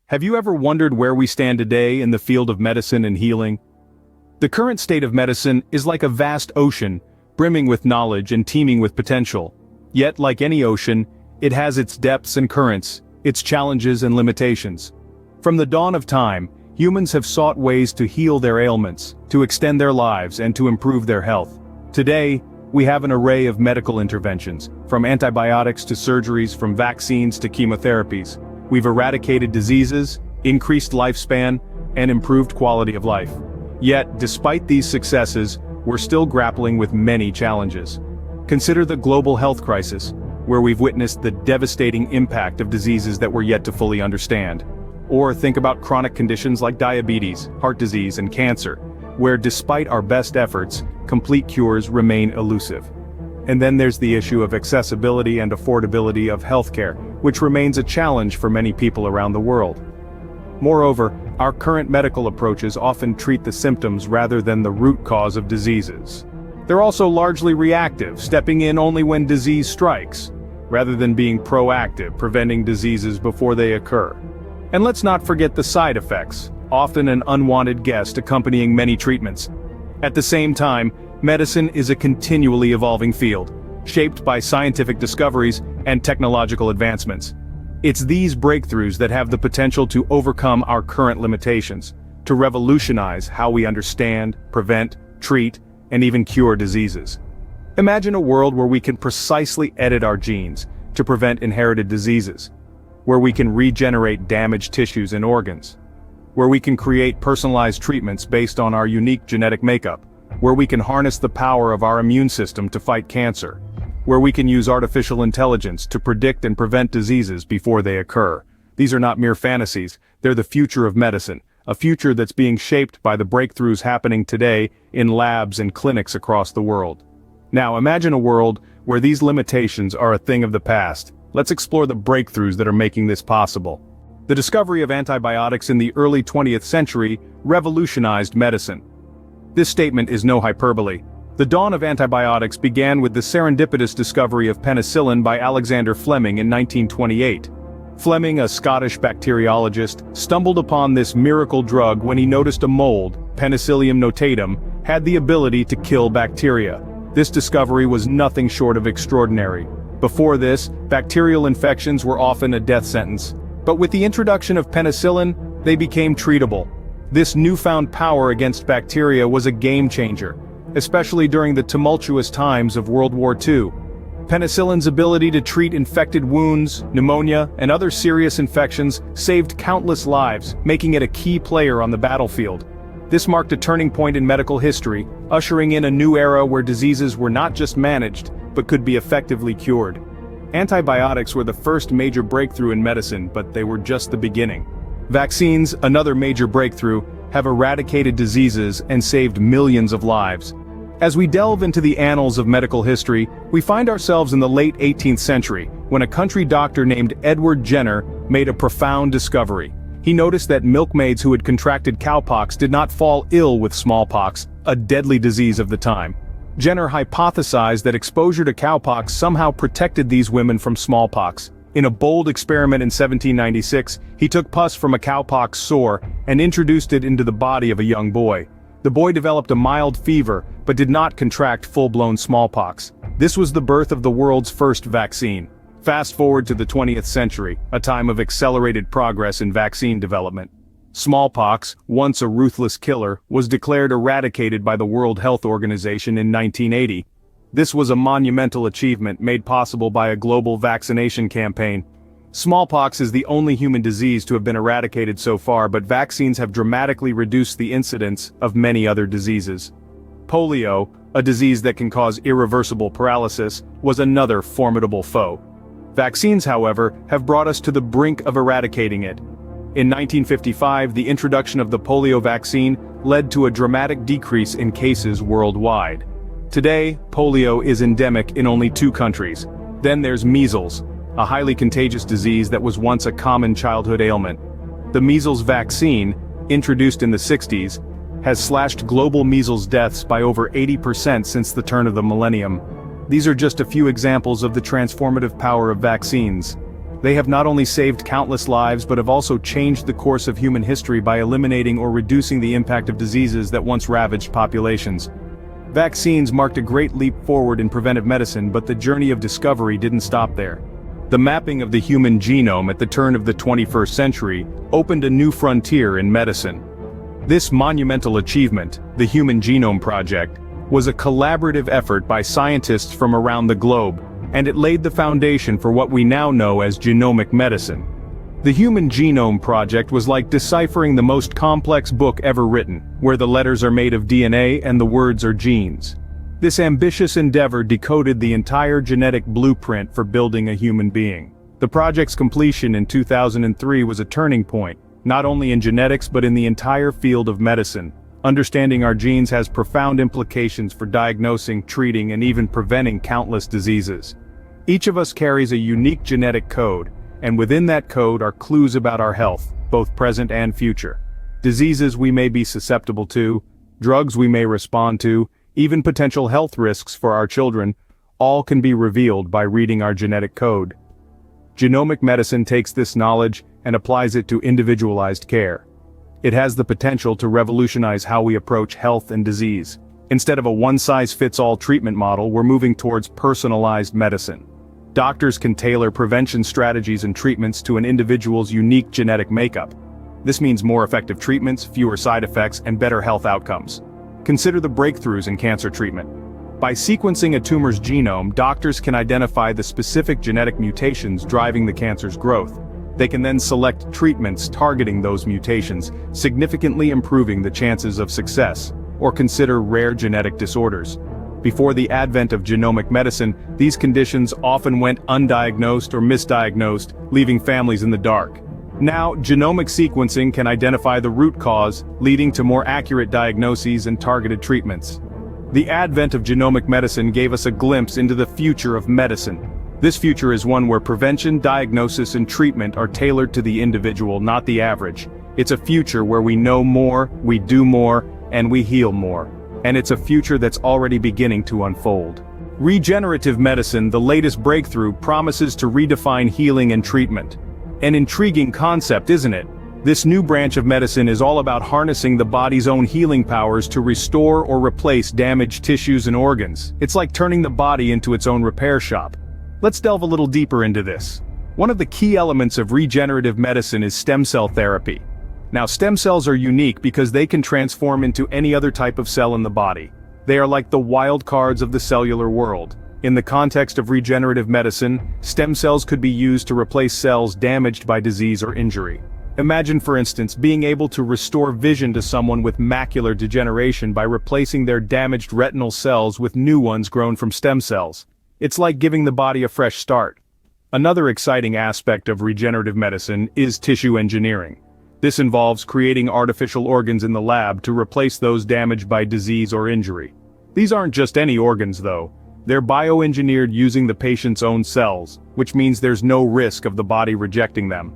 Have you ever wondered where we stand today in the field of medicine and healing? The current state of medicine is like a vast ocean, brimming with knowledge and teeming with potential. Yet, like any ocean, it has its depths and currents, its challenges and limitations. From the dawn of time, humans have sought ways to heal their ailments, to extend their lives, and to improve their health. Today, we have an array of medical interventions, from antibiotics to surgeries, from vaccines to chemotherapies. We've eradicated diseases, increased lifespan, and improved quality of life. Yet, despite these successes, we're still grappling with many challenges. Consider the global health crisis, where we've witnessed the devastating impact of diseases that we're yet to fully understand. Or think about chronic conditions like diabetes, heart disease, and cancer, where despite our best efforts, complete cures remain elusive. And then there's the issue of accessibility and affordability of healthcare, which remains a challenge for many people around the world. Moreover, our current medical approaches often treat the symptoms rather than the root cause of diseases. They're also largely reactive, stepping in only when disease strikes, rather than being proactive, preventing diseases before they occur. And let's not forget the side effects, often an unwanted guest accompanying many treatments. At the same time, medicine is a continually evolving field, shaped by scientific discoveries and technological advancements. It's these breakthroughs that have the potential to overcome our current limitations, to revolutionize how we understand, prevent, treat, and even cure diseases. Imagine a world where we can precisely edit our genes to prevent inherited diseases, where we can regenerate damaged tissues and organs, where we can create personalized treatments based on our unique genetic makeup, where we can harness the power of our immune system to fight cancer, where we can use artificial intelligence to predict and prevent diseases before they occur. These are not mere fantasies, they're the future of medicine, a future that's being shaped by the breakthroughs happening today in labs and clinics across the world. Now imagine a world where these limitations are a thing of the past. Let's explore the breakthroughs that are making this possible. The discovery of antibiotics in the early 20th century revolutionized medicine. This statement is no hyperbole. The dawn of antibiotics began with the serendipitous discovery of penicillin by Alexander Fleming in 1928. Fleming, a Scottish bacteriologist, stumbled upon this miracle drug when he noticed a mold, Penicillium notatum, had the ability to kill bacteria. This discovery was nothing short of extraordinary. Before this, bacterial infections were often a death sentence. But with the introduction of penicillin, they became treatable. This newfound power against bacteria was a game changer, especially during the tumultuous times of World War II. Penicillin's ability to treat infected wounds, pneumonia, and other serious infections saved countless lives, making it a key player on the battlefield. This marked a turning point in medical history, ushering in a new era where diseases were not just managed, but could be effectively cured. Antibiotics were the first major breakthrough in medicine, but they were just the beginning. Vaccines, another major breakthrough, have eradicated diseases and saved millions of lives. As we delve into the annals of medical history, we find ourselves in the late 18th century, when a country doctor named Edward Jenner made a profound discovery. He noticed that milkmaids who had contracted cowpox did not fall ill with smallpox, a deadly disease of the time. Jenner hypothesized that exposure to cowpox somehow protected these women from smallpox. In a bold experiment in 1796, he took pus from a cowpox sore and introduced it into the body of a young boy. The boy developed a mild fever, but did not contract full-blown smallpox. This was the birth of the world's first vaccine. Fast forward to the 20th century, a time of accelerated progress in vaccine development. Smallpox, once a ruthless killer, was declared eradicated by the World Health Organization in 1980. This was a monumental achievement made possible by a global vaccination campaign. Smallpox is the only human disease to have been eradicated so far, but vaccines have dramatically reduced the incidence of many other diseases. Polio, a disease that can cause irreversible paralysis, was another formidable foe. Vaccines, however, have brought us to the brink of eradicating it. In 1955, the introduction of the polio vaccine led to a dramatic decrease in cases worldwide. Today, polio is endemic in only 2 countries. Then there's measles, a highly contagious disease that was once a common childhood ailment. The measles vaccine, introduced in the 60s, has slashed global measles deaths by over 80% since the turn of the millennium. These are just a few examples of the transformative power of vaccines. They have not only saved countless lives but have also changed the course of human history by eliminating or reducing the impact of diseases that once ravaged populations. Vaccines marked a great leap forward in preventive medicine, but the journey of discovery didn't stop there. The mapping of the human genome at the turn of the 21st century opened a new frontier in medicine. This monumental achievement, the Human Genome Project, was a collaborative effort by scientists from around the globe, and it laid the foundation for what we now know as genomic medicine. The Human Genome Project was like deciphering the most complex book ever written, where the letters are made of DNA and the words are genes. This ambitious endeavor decoded the entire genetic blueprint for building a human being. The project's completion in 2003 was a turning point, not only in genetics but in the entire field of medicine. Understanding our genes has profound implications for diagnosing, treating, and even preventing countless diseases. Each of us carries a unique genetic code, and within that code are clues about our health, both present and future. Diseases we may be susceptible to, drugs we may respond to, even potential health risks for our children, all can be revealed by reading our genetic code. Genomic medicine takes this knowledge and applies it to individualized care. It has the potential to revolutionize how we approach health and disease. Instead of a one-size-fits-all treatment model, we're moving towards personalized medicine. Doctors can tailor prevention strategies and treatments to an individual's unique genetic makeup. This means more effective treatments, fewer side effects, and better health outcomes. Consider the breakthroughs in cancer treatment. By sequencing a tumor's genome, doctors can identify the specific genetic mutations driving the cancer's growth. They can then select treatments targeting those mutations, significantly improving the chances of success. Or consider rare genetic disorders. Before the advent of genomic medicine, these conditions often went undiagnosed or misdiagnosed, leaving families in the dark. Now, genomic sequencing can identify the root cause, leading to more accurate diagnoses and targeted treatments. The advent of genomic medicine gave us a glimpse into the future of medicine. This future is one where prevention, diagnosis, and treatment are tailored to the individual, not the average. It's a future where we know more, we do more, and we heal more. And it's a future that's already beginning to unfold. Regenerative medicine, the latest breakthrough, promises to redefine healing and treatment. An intriguing concept, isn't it? This new branch of medicine is all about harnessing the body's own healing powers to restore or replace damaged tissues and organs. It's like turning the body into its own repair shop. Let's delve a little deeper into this. One of the key elements of regenerative medicine is stem cell therapy. Now, stem cells are unique because they can transform into any other type of cell in the body. They are like the wild cards of the cellular world. In the context of regenerative medicine, stem cells could be used to replace cells damaged by disease or injury. Imagine, for instance, being able to restore vision to someone with macular degeneration by replacing their damaged retinal cells with new ones grown from stem cells. It's like giving the body a fresh start. Another exciting aspect of regenerative medicine is tissue engineering. This involves creating artificial organs in the lab to replace those damaged by disease or injury. These aren't just any organs, though. They're bioengineered using the patient's own cells, which means there's no risk of the body rejecting them.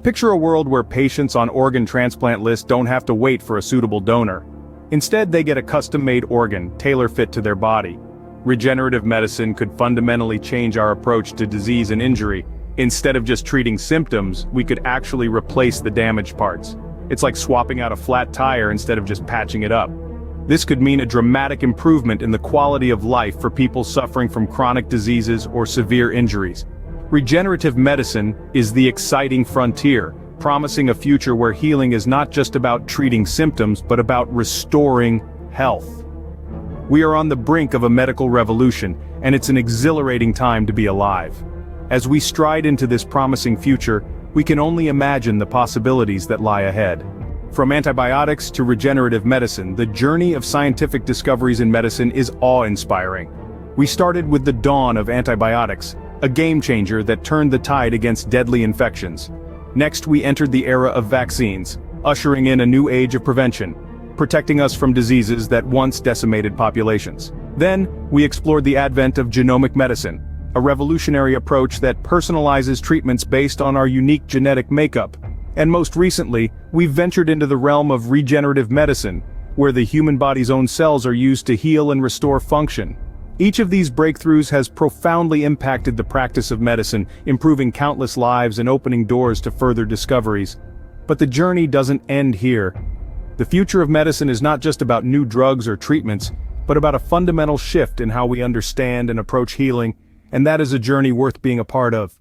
Picture a world where patients on organ transplant lists don't have to wait for a suitable donor. Instead, they get a custom-made organ, tailor-fit to their body. Regenerative medicine could fundamentally change our approach to disease and injury. Instead of just treating symptoms, we could actually replace the damaged parts. It's like swapping out a flat tire instead of just patching it up. This could mean a dramatic improvement in the quality of life for people suffering from chronic diseases or severe injuries. Regenerative medicine is the exciting frontier, promising a future where healing is not just about treating symptoms but about restoring health. We are on the brink of a medical revolution, and it's an exhilarating time to be alive. As we stride into this promising future, we can only imagine the possibilities that lie ahead. From antibiotics to regenerative medicine, the journey of scientific discoveries in medicine is awe-inspiring. We started with the dawn of antibiotics, a game-changer that turned the tide against deadly infections. Next, we entered the era of vaccines, ushering in a new age of prevention, protecting us from diseases that once decimated populations. Then, we explored the advent of genomic medicine, a revolutionary approach that personalizes treatments based on our unique genetic makeup. And most recently, we've ventured into the realm of regenerative medicine, where the human body's own cells are used to heal and restore function. Each of these breakthroughs has profoundly impacted the practice of medicine, improving countless lives and opening doors to further discoveries. But the journey doesn't end here. The future of medicine is not just about new drugs or treatments, but about a fundamental shift in how we understand and approach healing, and that is a journey worth being a part of.